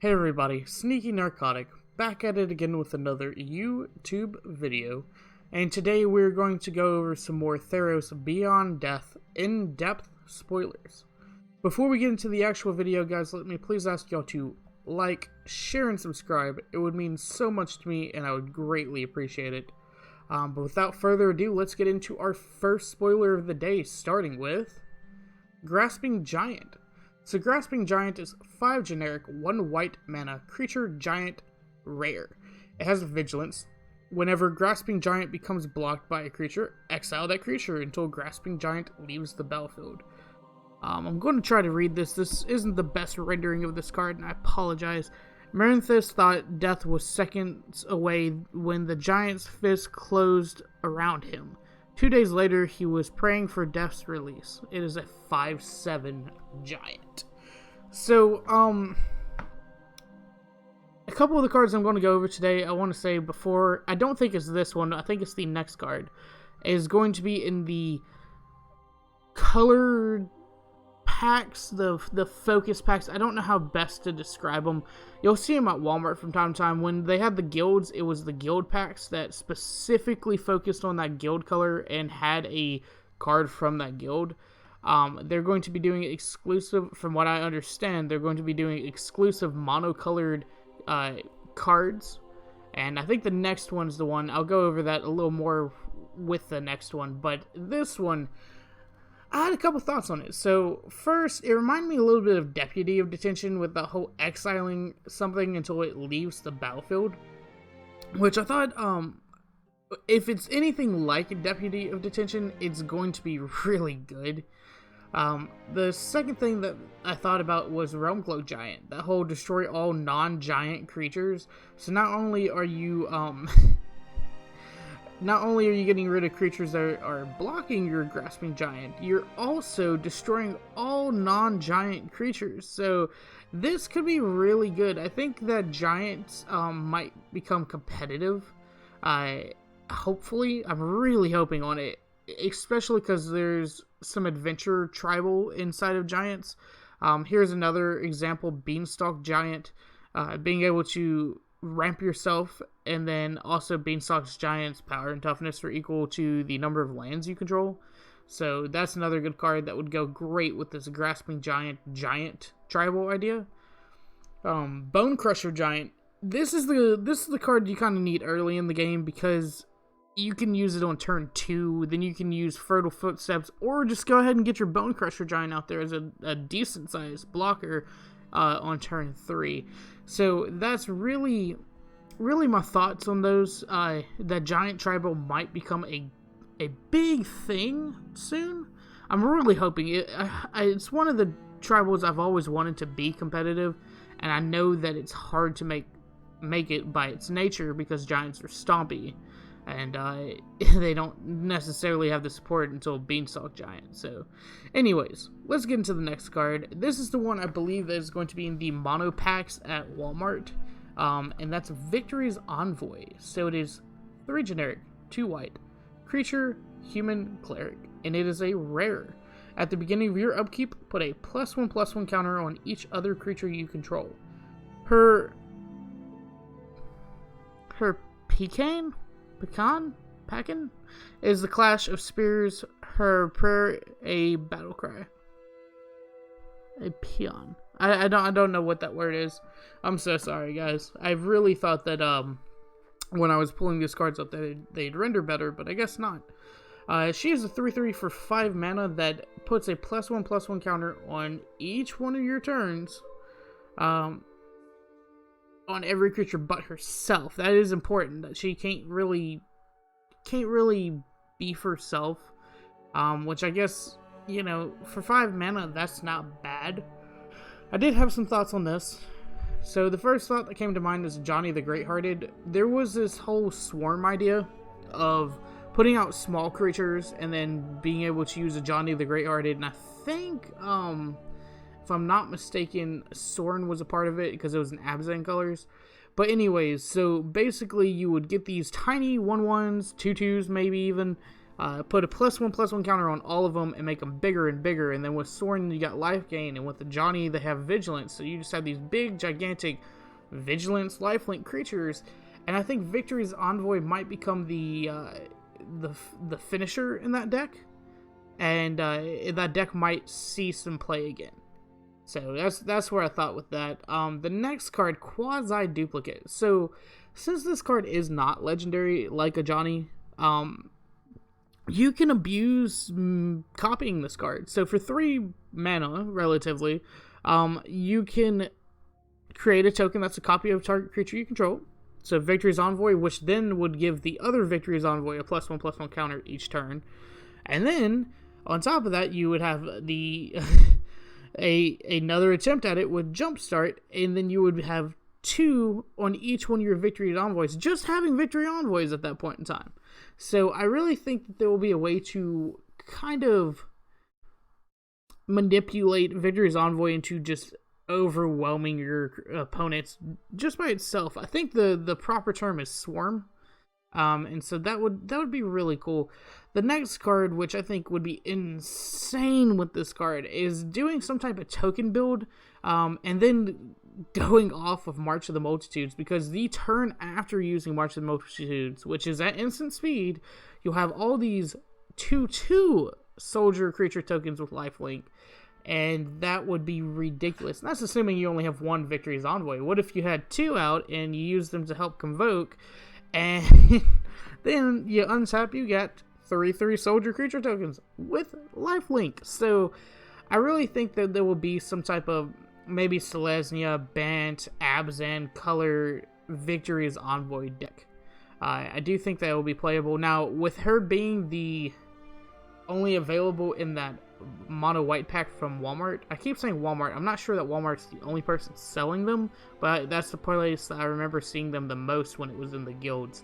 Hey everybody, Sneaky Narcotic, back at it again with another YouTube video, and today we're going to go over some more Theros Beyond Death in-depth spoilers. Before we get into the actual video, guys, let me please ask y'all to like, share, and subscribe. It would mean so much to me, and I would greatly appreciate it. But without further ado, let's get into our first spoiler of the day, starting with Grasping Giant. So Grasping Giant is 5 generic, 1 white mana, creature giant, rare. It has Vigilance. Whenever Grasping Giant becomes blocked by a creature, exile that creature until Grasping Giant leaves the battlefield. I'm going to try to read this. This isn't the best rendering of this card, and I apologize. Marinthus thought death was seconds away when the giant's fist closed around him. 2 days later, he was praying for death's release. It is a 5/7 giant. So, a couple of the cards I'm going to go over today, I want to say before, I don't think it's this one, I think it's the next card, is going to be in the colored packs, the focus packs. I don't know how best to describe them. You'll see them at Walmart from time to time. When they had the guilds, it was the guild packs that specifically focused on that guild color and had a card from that guild. They're going to be doing exclusive, from what I understand, they're going to be doing exclusive monocolored cards. And I think the next one's the one. I'll go over that a little more with the next one. But this one, I had a couple thoughts on it. So, first, it reminded me a little bit of Deputy of Detention with the whole exiling something until it leaves the battlefield. Which I thought, if it's anything like a Deputy of Detention, it's going to be really good. The second thing that I thought about was Realmcloak Giant. That whole destroy all non-giant creatures. So not only are you, not only are you getting rid of creatures that are blocking your Grasping Giant, you're also destroying all non-giant creatures. So this could be really good. I think that giants might become competitive. Hopefully, I'm really hoping on it, especially because there's some adventure tribal inside of giants. Here's another example, Beanstalk Giant, being able to ramp yourself, and then also Beanstalk's Giant's power and toughness are equal to the number of lands you control. So that's another good card that would go great with this Grasping Giant tribal idea. Bone Crusher Giant. This is the card you kind of need early in the game because you can use it on turn 2, then you can use Fertile Footsteps, or just go ahead and get your Bone Crusher Giant out there as a decent sized blocker on turn 3. So that's really my thoughts on those. That Giant Tribal might become a big thing soon. I'm really hoping it. It's one of the tribals I've always wanted to be competitive, and I know that it's hard to make it by its nature because giants are stompy, and they don't necessarily have the support until Beanstalk Giant. So anyways, let's get into the next card. This is the one I believe that is going to be in the mono packs at Walmart, and that's Victory's Envoy. So it is 3 generic, 2 white, creature, human, cleric, and it is a rare. At the beginning of your upkeep, put a +1/+1 counter on each other creature you control. Her Pecan is the Clash of Spears. Her prayer, a battle cry. A peon. I don't know what that word is. I'm so sorry, guys. I really thought that when I was pulling these cards up they'd render better, but I guess not. She is a 3/3 for 5 mana that puts a +1/+1 counter on each one of your turns. On every creature but herself. That is important. That she can't really beef herself. Which I guess, for 5 mana, that's not bad. I did have some thoughts on this. So the first thought that came to mind is Johnny the Greathearted. There was this whole swarm idea of putting out small creatures and then being able to use a Johnny the Greathearted, and I think, if I'm not mistaken, Sorin was a part of it because it was in Abzan colors. But anyways, so basically you would get these tiny 1/1s, 2/2s maybe even, Put a +1/+1 counter on all of them and make them bigger and bigger. And then with Sorin, you got life gain, and with the Johnny, they have vigilance. So you just have these big, gigantic vigilance lifelink creatures. And I think Victory's Envoy might become the finisher in that deck, and that deck might see some play again. So that's where I thought with that. The next card, Quasi Duplicate. So since this card is not legendary like a Johnny, you can abuse copying this card. So for 3 mana, relatively, you can create a token that's a copy of target creature you control. So Victory's Envoy, which then would give the other Victory's Envoy a +1/+1 counter each turn. And then, on top of that, you would have the another attempt at it with Jumpstart, and then you would have 2 on each one of your Victory's Envoys, just having Victory Envoys at that point in time. So I really think that there will be a way to kind of manipulate Victory's Envoy into just overwhelming your opponents just by itself. I think the proper term is Swarm, and so that would be really cool. The next card, which I think would be insane with this card, is doing some type of token build, and then going off of March of the Multitudes, because the turn after using March of the Multitudes, which is at instant speed, you'll have all these 2/2 soldier creature tokens with lifelink. And that would be ridiculous. And that's assuming you only have 1 Victory's Envoy. What if you had 2 out and you use them to help convoke, and then you untap, you get 3/3 soldier creature tokens with lifelink. So I really think that there will be some type of maybe Selesnya, Bant, Abzan color Victory's Envoy deck. I do think that will be playable. Now, with her being the only available in that mono white pack from Walmart. I keep saying Walmart. I'm not sure that Walmart's the only person selling them, but that's the place that I remember seeing them the most when it was in the guilds.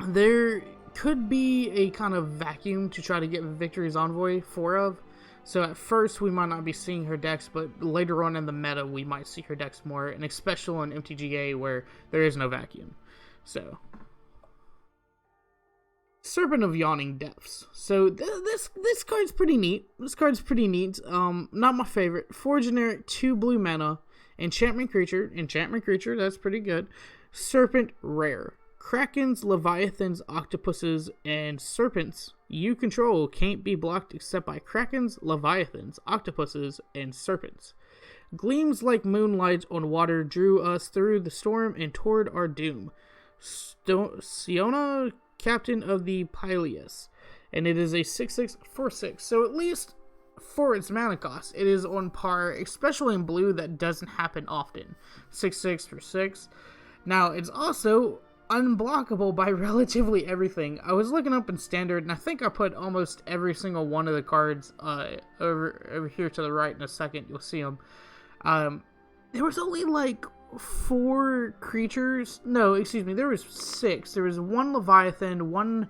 There could be a kind of vacuum to try to get Victory's Envoy 4 of. So at first we might not be seeing her decks, but later on in the meta we might see her decks more, and especially on MTGA where there is no vacuum. So Serpent of Yawning Depths. So this card's pretty neat. Not my favorite. 4 generic, 2 blue mana. Enchantment creature, that's pretty good. Serpent rare. Krakens, Leviathans, Octopuses, and Serpents you control can't be blocked except by Krakens, Leviathans, Octopuses, and Serpents. Gleams like moonlight on water drew us through the storm and toward our doom. Siona, Captain of the Pyleus, and it is a 6/6 for 6. So at least for its mana cost, it is on par, especially in blue. That doesn't happen often. 6/6 for 6. Now it's also unblockable by relatively everything. I was looking up in standard, and I think I put almost every single one of the cards over here to the right. In a second, you'll see them. There was only like 4 creatures. No, excuse me. There was 6. There was 1 Leviathan, 1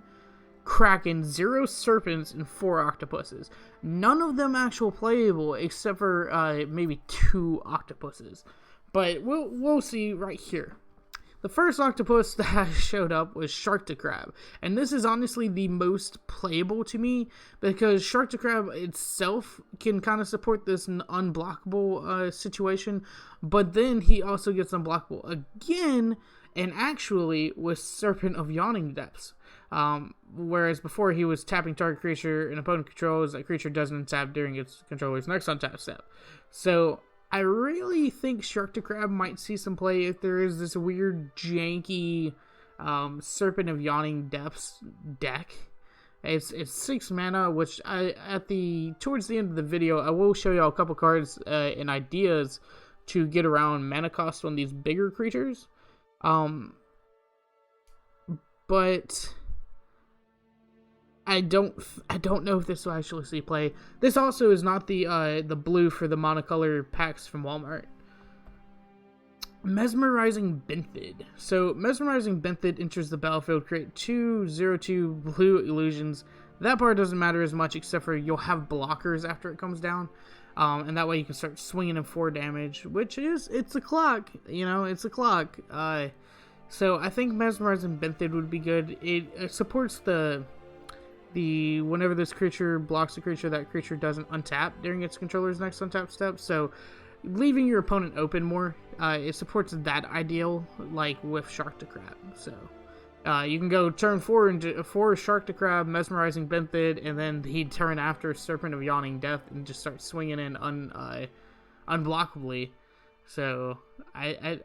Kraken, 0 Serpents, and 4 Octopuses. None of them actual playable, except for maybe 2 Octopuses. But we'll see right here. The first octopus that showed up was Shark to Crab, and this is honestly the most playable to me, because Shark to Crab itself can kind of support this unblockable situation, but then he also gets unblockable again, and actually with Serpent of Yawning Depths. Whereas before he was tapping target creature and opponent controls, that creature doesn't untap during its controller's next untap step. So I really think Shark to Crab might see some play if there is this weird, janky Serpent of Yawning Depths deck. It's 6 mana, which towards the end of the video, I will show y'all a couple cards and ideas to get around mana cost on these bigger creatures. But I don't know if this will actually see play. This also is not the blue for the monocolor packs from Walmart. Mesmerizing Benthid. So Mesmerizing Benthid enters the battlefield, create 2/0/2 blue illusions. That part doesn't matter as much, except for you'll have blockers after it comes down, and that way you can start swinging in 4 damage, which is, it's a clock. It's a clock. So I think Mesmerizing Benthic would be good. It supports the whenever this creature blocks a creature, that creature doesn't untap during its controller's next untap step. So leaving your opponent open more, it supports that ideal, like with Shark to Crab. So you can go turn 4 into 4 Shark to Crab, Mesmerizing Benthic, and then he'd turn after Serpent of Yawning Death and just start swinging in unblockably. So I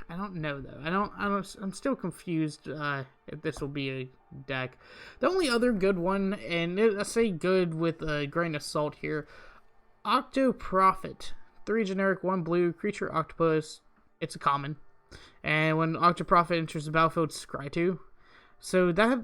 don't know though. I'm still confused if this will be a deck. The only other good one, and I say good with a grain of salt here, Octoprophet. 3 generic, 1 blue, creature octopus. It's a common. And when Octoprophet enters the battlefield, scry 2. So that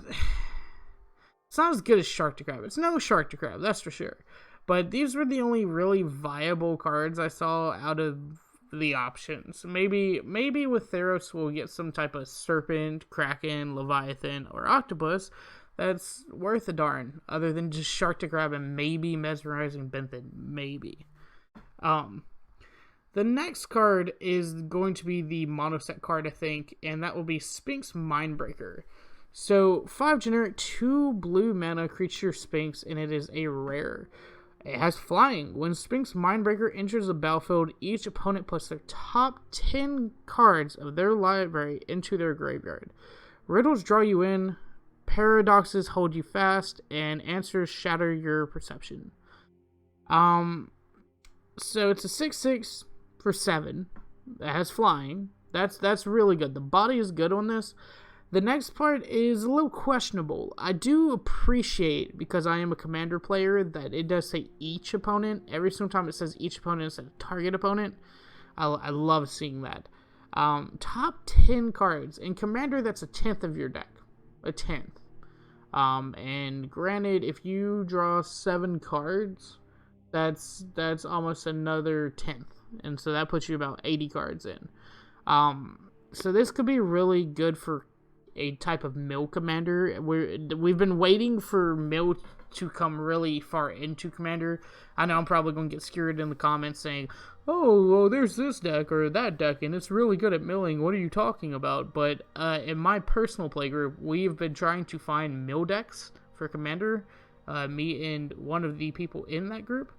it's not as good as Shark to Crab. It's no Shark to Crab, that's for sure. But these were the only really viable cards I saw out of the options. Maybe with Theros we'll get some type of Serpent, Kraken, Leviathan, or Octopus that's worth a darn, other than just Shark to Grab and maybe Mesmerizing Benthic, maybe. The next card is going to be the mono set card, I think, and that will be Sphinx Mindbreaker. So 5 generic, 2 blue mana creature Sphinx, and it is a rare. It has flying. When Sphinx Mindbreaker enters the battlefield, each opponent puts their top 10 cards of their library into their graveyard. Riddles draw you in, paradoxes hold you fast, and answers shatter your perception. So it's a 6/6 for 7. It has flying. That's really good. The body is good on this. The next part is a little questionable. I do appreciate, because I am a commander player, that it does say each opponent. Every single time it says each opponent instead of target opponent. I love seeing that. Top 10 cards. In commander, that's a 10th of your deck. A 10th. And granted, if you draw 7 cards, that's almost another 10th. And so that puts you about 80 cards in. So this could be really good for a type of mill commander. We've been waiting for mill to come really far into commander. I know I'm probably going to get skewered in the comments saying, oh, well, there's this deck or that deck, and it's really good at milling. What are you talking about? But in my personal playgroup, we've been trying to find mill decks for commander, me and one of the people in that group,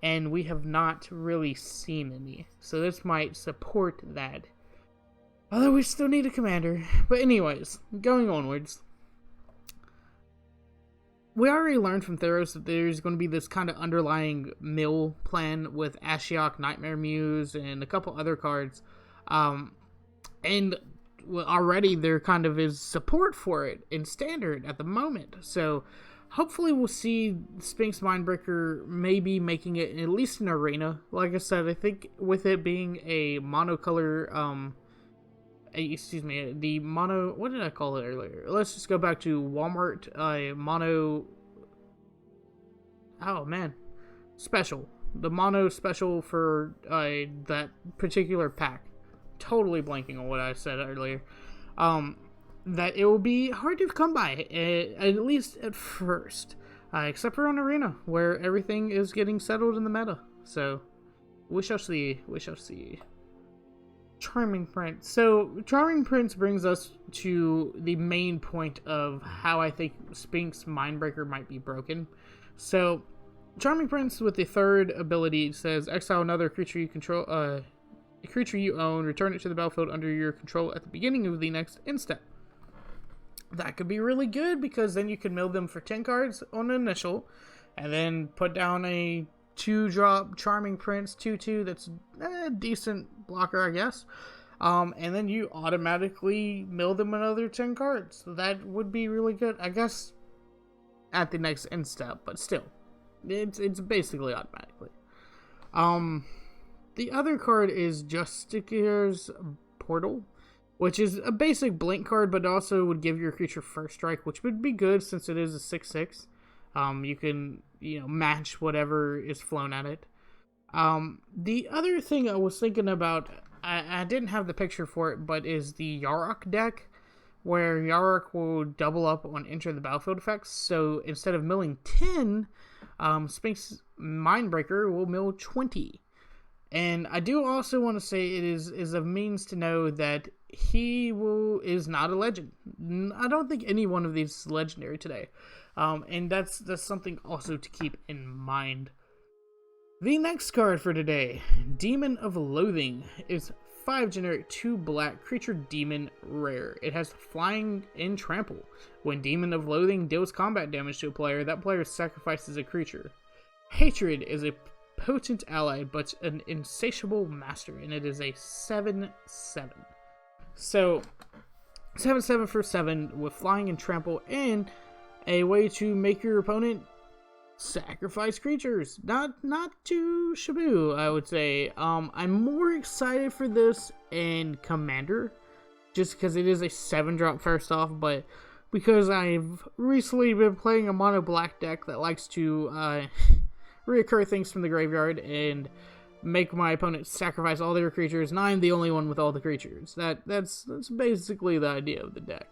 and we have not really seen any. So this might support that. Although we still need a commander. But anyways, going onwards. We already learned from Theros that there's going to be this kind of underlying mill plan with Ashiok, Nightmare Muse, and a couple other cards. And already there kind of is support for it in Standard at the moment. So hopefully we'll see Sphinx Mindbreaker maybe making it at least an arena. Like I said, I think with it being a monocolor... the mono, what did I call it earlier? Let's just go back to Walmart, mono, oh man, special. The mono special for that particular pack. Totally blanking on what I said earlier. That it will be hard to come by, at least at first. Except for on Arena, where everything is getting settled in the meta. So, we shall see, we shall see. Charming Prince. So, Charming Prince brings us to the main point of how I think Sphinx Mindbreaker might be broken. So, Charming Prince with the third ability says, exile another creature you control, a creature you own, return it to the battlefield under your control at the beginning of the next end step. That could be really good, because then you can mill them for 10 cards on an initial, and then put down a 2-drop Charming Prince 2/2 that's a decent blocker, I guess. And then you automatically mill them another 10 cards. So that would be really good, I guess, at the next end step, but still. It's basically automatically. The other card is Justicar's Portal, which is a basic blink card, but also would give your creature first strike, which would be good since it is a 6/6. You can, match whatever is flown at it. The other thing I was thinking about, I didn't have the picture for it, but is the Yarok deck, where Yarok will double up on enter the battlefield effects. So instead of milling 10, Sphinx Mindbreaker will mill 20. And I do also want to say it is a means to know that he is not a legend. I don't think any one of these is legendary today. And that's something also to keep in mind. The next card for today, Demon of Loathing, is 5 generic 2 black creature demon rare. It has flying and trample. When Demon of Loathing deals combat damage to a player, that player sacrifices a creature. Hatred is a potent ally, but an insatiable master, and it is a 7/7. So 7/7 for 7 with flying and trample, and a way to make your opponent sacrifice creatures. Not too shaboo, I would say. I'm more excited for this in Commander, just because it is a 7-drop first off, but because I've recently been playing a mono black deck that likes to reoccur things from the graveyard and make my opponent sacrifice all their creatures, and I'm the only one with all the creatures. That's basically the idea of the deck.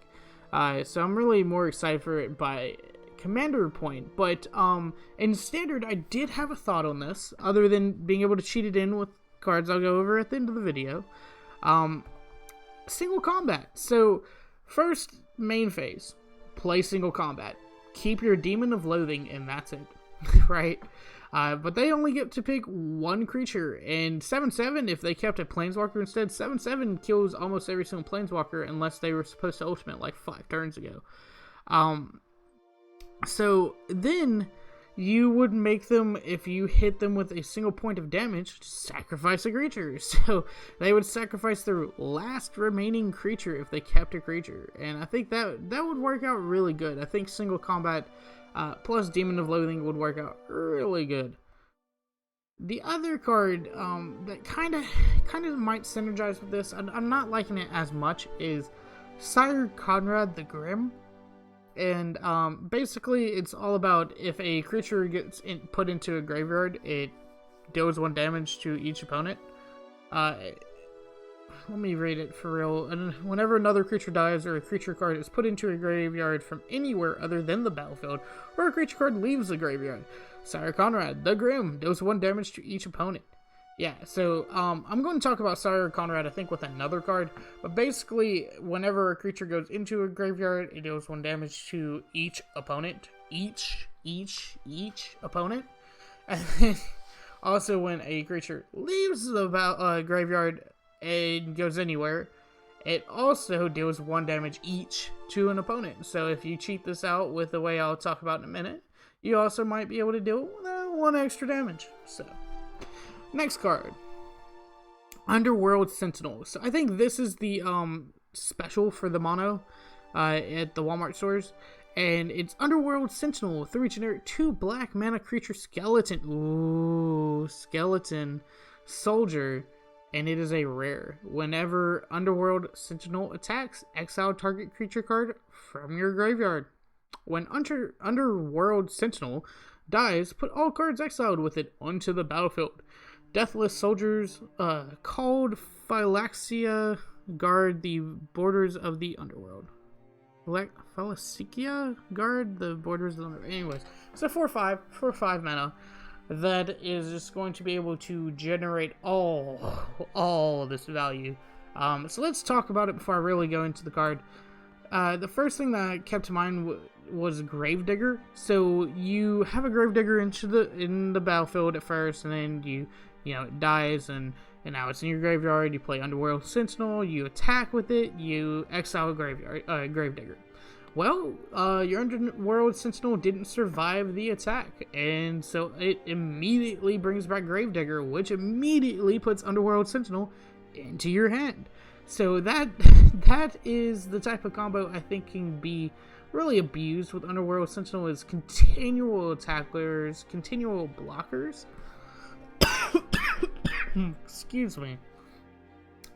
So I'm really more excited for it by Commander point, but in Standard I did have a thought on this, other than being able to cheat it in with cards I'll go over at the end of the video. Single combat. So first main phase, play single combat. Keep your Demon of Loathing, and that's it. Right? But they only get to pick one creature, and 7/7, if they kept a Planeswalker instead, 7/7 kills almost every single Planeswalker unless they were supposed to ultimate like 5 turns ago. So then you would make them, if you hit them with a single point of damage, sacrifice a creature. So they would sacrifice their last remaining creature if they kept a creature, and I think that would work out really good. I think single combat plus Demon of Loathing would work out really good. The other card that kind of might synergize with this, I'm not liking it as much, is Sire Conrad the Grim. And basically it's all about if a creature gets put into a graveyard, it deals 1 damage to each opponent. Let me read it for real. And whenever another creature dies or a creature card is put into a graveyard from anywhere other than the battlefield, or a creature card leaves the graveyard, Sire Conrad the Grim deals 1 damage to each opponent. Yeah, so I'm going to talk about Sire Conrad, I think, with another card. But basically, whenever a creature goes into a graveyard, it deals 1 damage to each opponent. Each opponent. And then also, when a creature leaves the graveyard and goes anywhere, it also deals 1 damage each to an opponent. So if you cheat this out with the way I'll talk about in a minute, you also might be able to deal 1 extra damage. So next card, Underworld Sentinel. So I think this is the special for the mono at the Walmart stores, and it's Underworld Sentinel, 3 generic 2 black mana creature skeleton. Ooh, skeleton soldier, and it is a rare. Whenever Underworld Sentinel attacks, exile target creature card from your graveyard. When Underworld Sentinel dies, put all cards exiled with it onto the battlefield. Deathless soldiers called Phylaxia guard the borders of the underworld. Phylaxia guard the borders of the underworld. Anyways, so 4/5 mana. That is just going to be able to generate all this value. So let's talk about it before I really go into the card. The first thing that I kept in mind was Gravedigger. So you have a Gravedigger in the battlefield at first, and then it dies, and now it's in your graveyard. You play Underworld Sentinel, you attack with it, you exile Gravedigger. Well, your Underworld Sentinel didn't survive the attack, and so it immediately brings back Gravedigger, which immediately puts Underworld Sentinel into your hand. So that is the type of combo I think can be really abused with Underworld Sentinel, is continual attackers, continual blockers. Excuse me.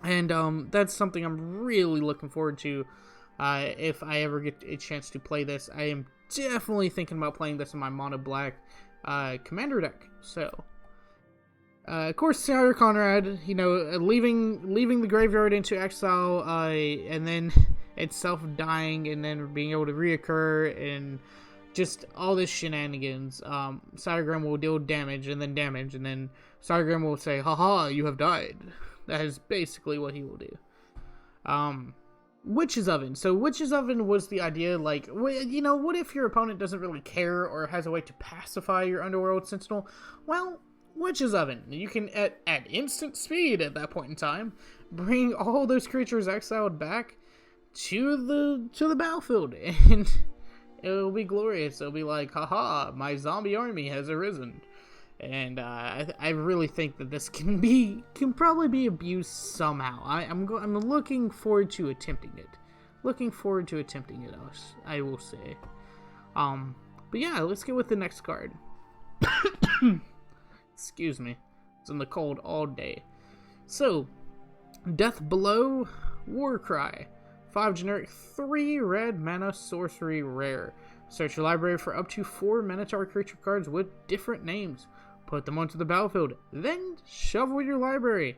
And that's something I'm really looking forward to. If I ever get a chance to play this, I am definitely thinking about playing this in my mono black commander deck. So, of course, Sire Conrad, leaving the graveyard into exile, and then itself dying, and then being able to reoccur and just all this shenanigans. Cybergram will deal damage, and then Cybergram will say, haha, you have died. That is basically what he will do. Witch's Oven. So Witch's Oven was the idea, like, you know, what if your opponent doesn't really care or has a way to pacify your Underworld Sentinel? Well, Witch's Oven. You can, at instant speed at that point in time, bring all those creatures exiled back to the battlefield, and it'll be glorious. It'll be like, haha, my zombie army has arisen. And I really think that this can probably be abused somehow. I'm looking forward to attempting it. I will say. But yeah, let's get with the next card. Excuse me. It's in the cold all day. So, Deathbellow War Cry. 5 generic, 3 red mana sorcery rare. Search your library for up to 4 Minotaur creature cards with different names. Put them onto the battlefield, then shovel your library.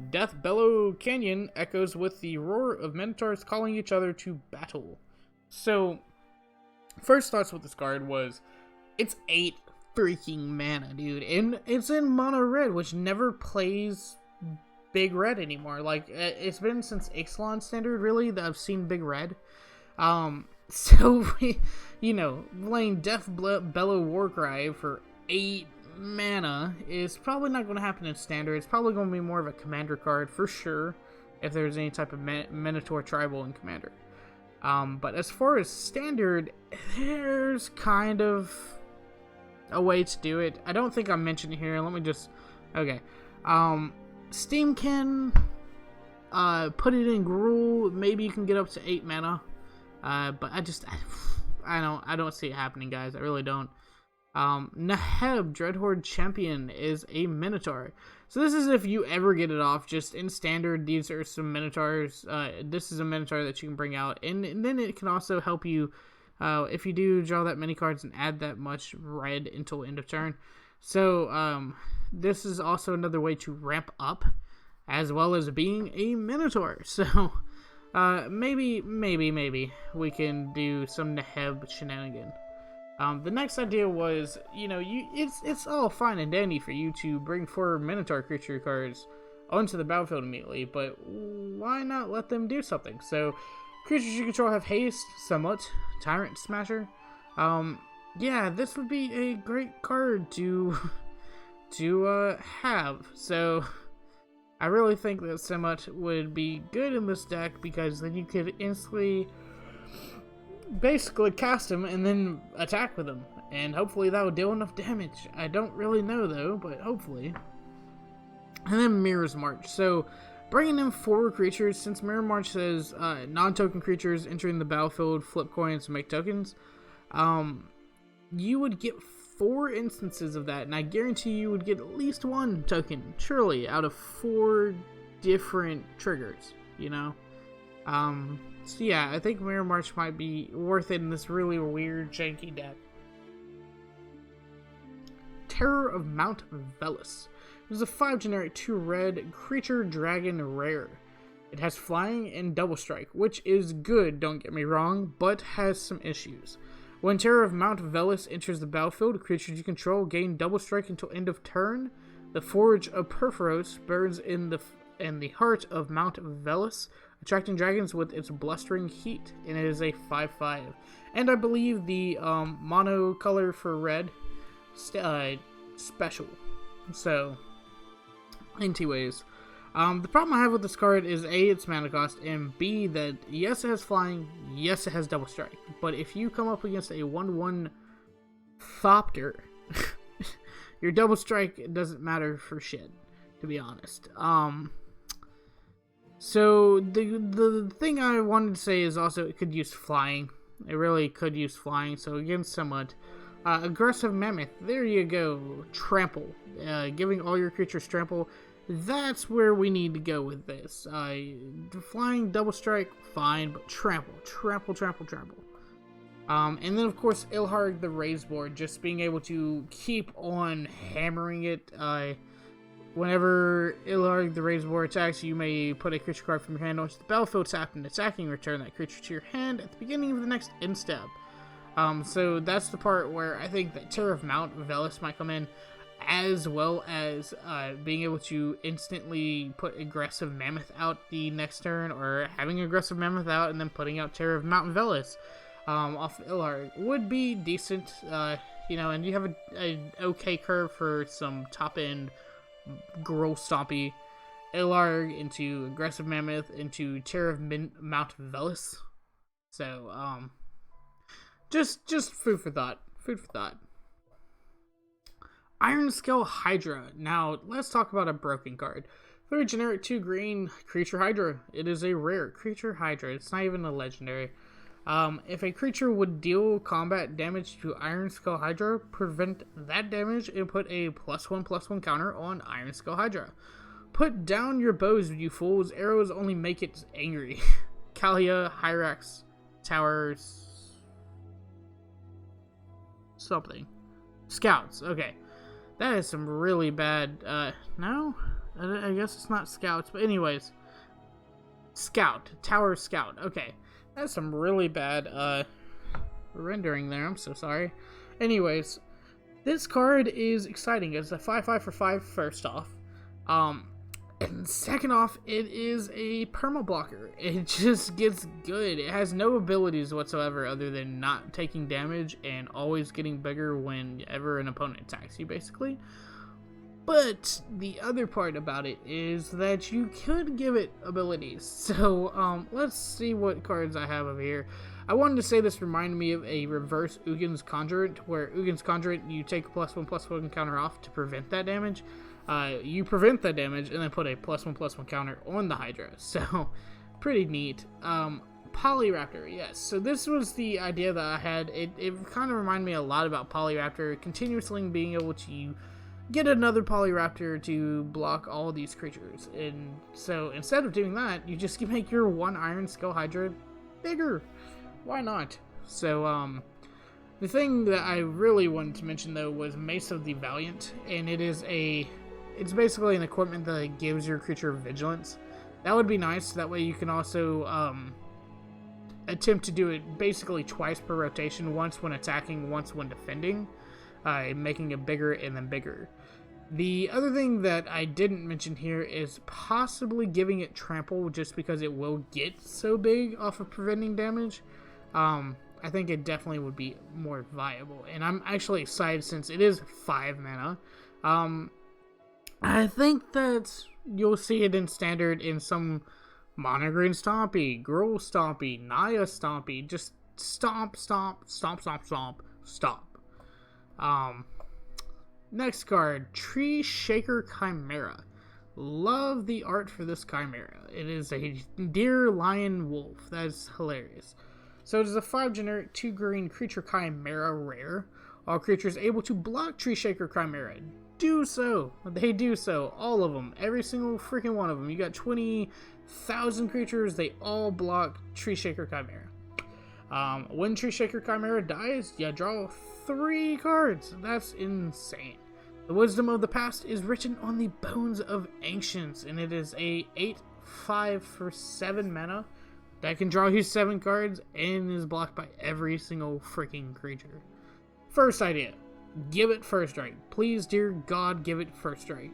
Deathbellow Canyon echoes with the roar of Minotaurs calling each other to battle. So, first thoughts with this card was, it's 8 freaking mana, dude. And it's in mono red, which never plays big red anymore. Like, it's been since Ixalan Standard, really, that I've seen big red. So, you know, playing Deathbellow War Cry for 8 mana is probably not going to happen in Standard. It's probably going to be more of a Commander card, for sure, if there's any type of Minotaur Tribal in Commander. But as far as Standard, there's kind of a way to do it. I don't think I mentioned it here. Let me just... Okay. Steam can put it in Gruul. Maybe you can get up to 8 mana. But I don't see it happening, guys. I really don't. Neheb, Dreadhorde Champion, is a Minotaur. So this is if you ever get it off. Just in Standard, these are some Minotaurs. This is a Minotaur that you can bring out. And then it can also help you if you do draw that many cards and add that much red until end of turn. So this is also another way to ramp up, as well as being a Minotaur. So maybe we can do some Neheb shenanigan. The next idea was, you know, it's all fine and dandy for you to bring 4 Minotaur creature cards onto the battlefield immediately, but why not let them do something? So, creatures you control have haste, somewhat, Tyrant Smasher. Yeah, this would be a great card to have. So, I really think that Somewhat would be good in this deck, because then you could instantly basically cast him and then attack with him, and hopefully that would deal enough damage. I don't really know though, but hopefully. And then Mirror's March. So bringing in 4 creatures, since Mirror March says non-token creatures entering the battlefield flip coins to make tokens, you would get 4 instances of that, and I guarantee you would get at least 1 token, surely, out of 4 different triggers, you know? So yeah, I think Mirror March might be worth it in this really weird, janky deck. Terror of Mount Velus. It is a 5 generic 2 red creature dragon rare. It has flying and double strike, which is good, don't get me wrong, but has some issues. When Terror of Mount Velus enters the battlefield, creatures you control gain double strike until end of turn. The Forge of Perforos burns in the heart of Mount Velus, attracting dragons with its blustering heat, and it is a 5/5. And I believe the mono color for red special. So, anyways, the problem I have with this card is A, its mana cost, and B, that yes, it has flying, yes, it has double strike, but if you come up against a 1/1 Thopter, your double strike doesn't matter for shit, to be honest. So, the thing I wanted to say is also it could use flying. It really could use flying, so again, somewhat. Aggressive Mammoth, there you go. Trample. Giving all your creatures trample. That's where we need to go with this. Flying, double strike, fine, but trample. And then, of course, Ilharg the Raised Board, just being able to keep on hammering it. Whenever Ilharg the Raised Board attacks, you may put a creature card from your hand onto the battlefield, tap and attacking, return that creature to your hand at the beginning of the next end step. So that's the part where I think that Terror of Mount Velus might come in, as well as being able to instantly put Aggressive Mammoth out the next turn, or having Aggressive Mammoth out and then putting out Terror of Mount Velus off Ilarg would be decent. And you have a okay curve for some top end Girl Stompy Ilarg into Aggressive Mammoth into Terror of Mount Velus. So just food for thought. Food for thought. Ironscale Hydra. Now, let's talk about a broken card. 3 generic 2 green creature Hydra. It is a rare creature Hydra. It's not even a legendary. If a creature would deal combat damage to Ironscale Hydra, prevent that damage and put a +1/+1 counter on Ironscale Hydra. Put down your bows, you fools. Arrows only make it angry. Kalia, Hyrax, Towers... something. Scouts. Okay. That is some really bad, no? I guess it's not scouts, but anyways. Scout. Tower Scout. Okay. That's some really bad, rendering there. I'm so sorry. Anyways. This card is exciting. It's a 5/5 for 5, first off. And second off, it is a perma blocker. It just gets good. It has no abilities whatsoever other than not taking damage and always getting bigger whenever an opponent attacks you, basically. But the other part about it is that you could give it abilities. So let's see what cards I have over here. I wanted to say this reminded me of a reverse Uggin's Conjurant, where Uggin's Conjurant, you take a +1/+1 counter off to prevent that damage. You prevent that damage and then put a +1/+1 counter on the Hydra. So, pretty neat. Polyraptor, yes. So this was the idea that I had. It kind of reminded me a lot about Polyraptor, continuously being able to get another Polyraptor to block all these creatures. And so instead of doing that, you just make your one Ironscale Hydra bigger. Why not? So, the thing that I really wanted to mention though was Mace of the Valiant, and it's basically an equipment that gives your creature vigilance. That would be nice. That way you can also attempt to do it basically twice per rotation, once when attacking, once when defending, making it bigger and then bigger. The other thing that I didn't mention here is possibly giving it trample, just because it will get so big off of preventing damage. I think it definitely would be more viable, and I'm actually excited since it is 5 mana. I think that you'll see it in standard in some Monogreen Stompy, Girl Stompy, Naya Stompy. Just stomp, stomp, stomp, stomp, stomp, stomp. Next card, Treeshaker Chimera. Love the art for this Chimera. It is a deer, lion, wolf. That's hilarious. So it is a 5 generic 2 green creature Chimera rare. All creatures able to block Treeshaker Chimera do so. They do so. All of them. Every single freaking one of them. You got 20,000 creatures. They all block Treeshaker Chimera. When Treeshaker Chimera dies, you draw 3 cards. That's insane. The Wisdom of the Past is written on the Bones of Ancients, and it is a 8/5 for 7 mana that can draw you 7 cards and is blocked by every single freaking creature. First idea. Give it first strike. Please, dear God, give it first strike.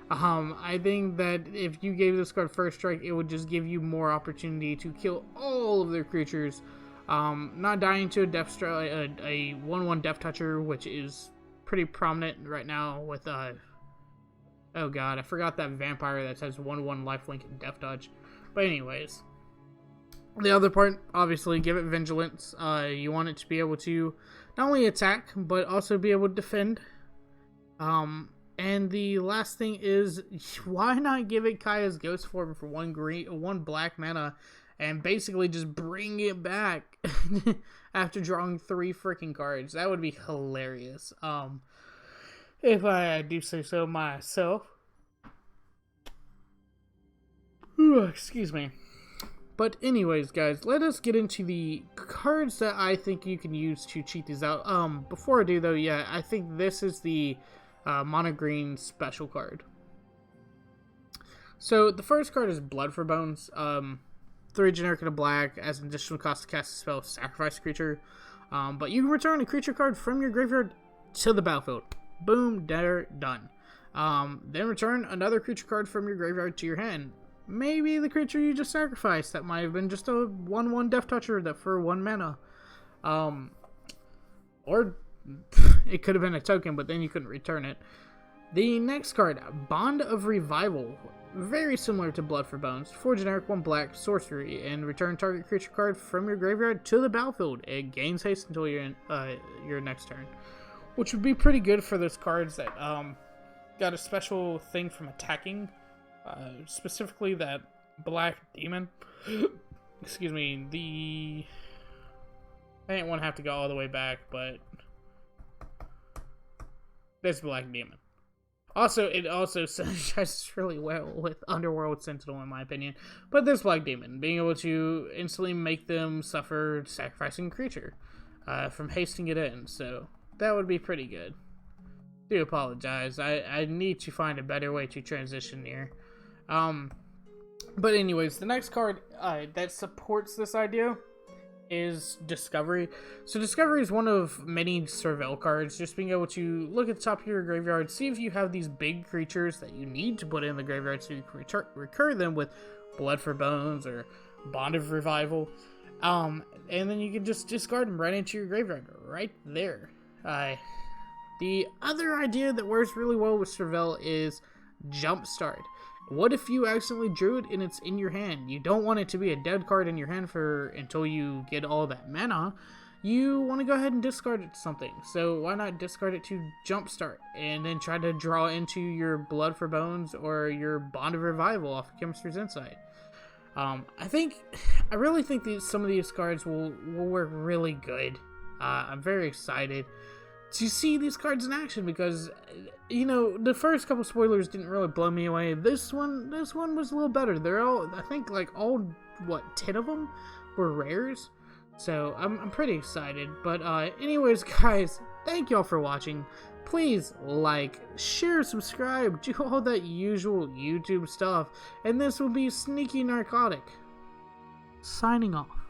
I think that if you gave this card first strike, it would just give you more opportunity to kill all of their creatures. Not dying to a Death Strike, a 1/1 Death Toucher, which is pretty prominent right now with, oh god, I forgot that vampire that has 1/1 lifelink and Death Touch. But anyways, the other part, obviously, give it Vigilance. You want it to be able to not only attack, but also be able to defend. And the last thing is, why not give it Kaya's Ghost Form for 1 black mana, and basically just bring it back after drawing 3 freaking cards? That would be hilarious. If I do say so myself. Excuse me. But anyways, guys, let us get into the cards that I think you can use to cheat these out. Before I do, though, yeah, I think this is the mono green special card. So the first card is Blood for Bones. 3 generic and a black as an additional cost to cast a spell, sacrifice a creature. But you can return a creature card from your graveyard to the battlefield. Boom, there, done. Then return another creature card from your graveyard to your hand. Maybe the creature you just sacrificed that might have been just a 1/1 Death Toucher that for 1 mana. Or it could have been a token, but then you couldn't return it. The next card, Bond of Revival. Very similar to Blood for Bones. 4 generic, 1 black, sorcery, and return target creature card from your graveyard to the battlefield. It gains haste until your next turn, which would be pretty good for those cards that got a special thing from attacking, specifically that black demon. Excuse me. I didn't want to have to go all the way back, but this black demon. Also, it also synergizes really well with Underworld Sentinel, in my opinion. But this Black Demon, being able to instantly make them suffer sacrificing a creature from hasting it in. So, that would be pretty good. Do apologize. I need to find a better way to transition here. But anyways, the next card that supports this idea is Discovery. So Discovery is one of many Surveil cards, just being able to look at the top of your graveyard, see if you have these big creatures that you need to put in the graveyard so you can recur them with Blood for Bones or Bond of Revival. And then you can just discard them right into your graveyard, right there. The other idea that works really well with Surveil is Jumpstart. What if you accidentally drew it and it's in your hand? You don't want it to be a dead card in your hand until you get all that mana. You want to go ahead and discard it to something. So why not discard it to Jumpstart and then try to draw into your Blood for Bones or your Bond of Revival off of Chemistry's Insight. I really think some of these cards will work really good. I'm very excited to see these cards in action because, you know, the first couple spoilers didn't really blow me away. This one was a little better. They're all, I think, like all 10 of them were rares. So I'm pretty excited. But anyways, guys, thank y'all for watching. Please like, share, subscribe, do all that usual YouTube stuff. And this will be Sneaky Narcotic signing off.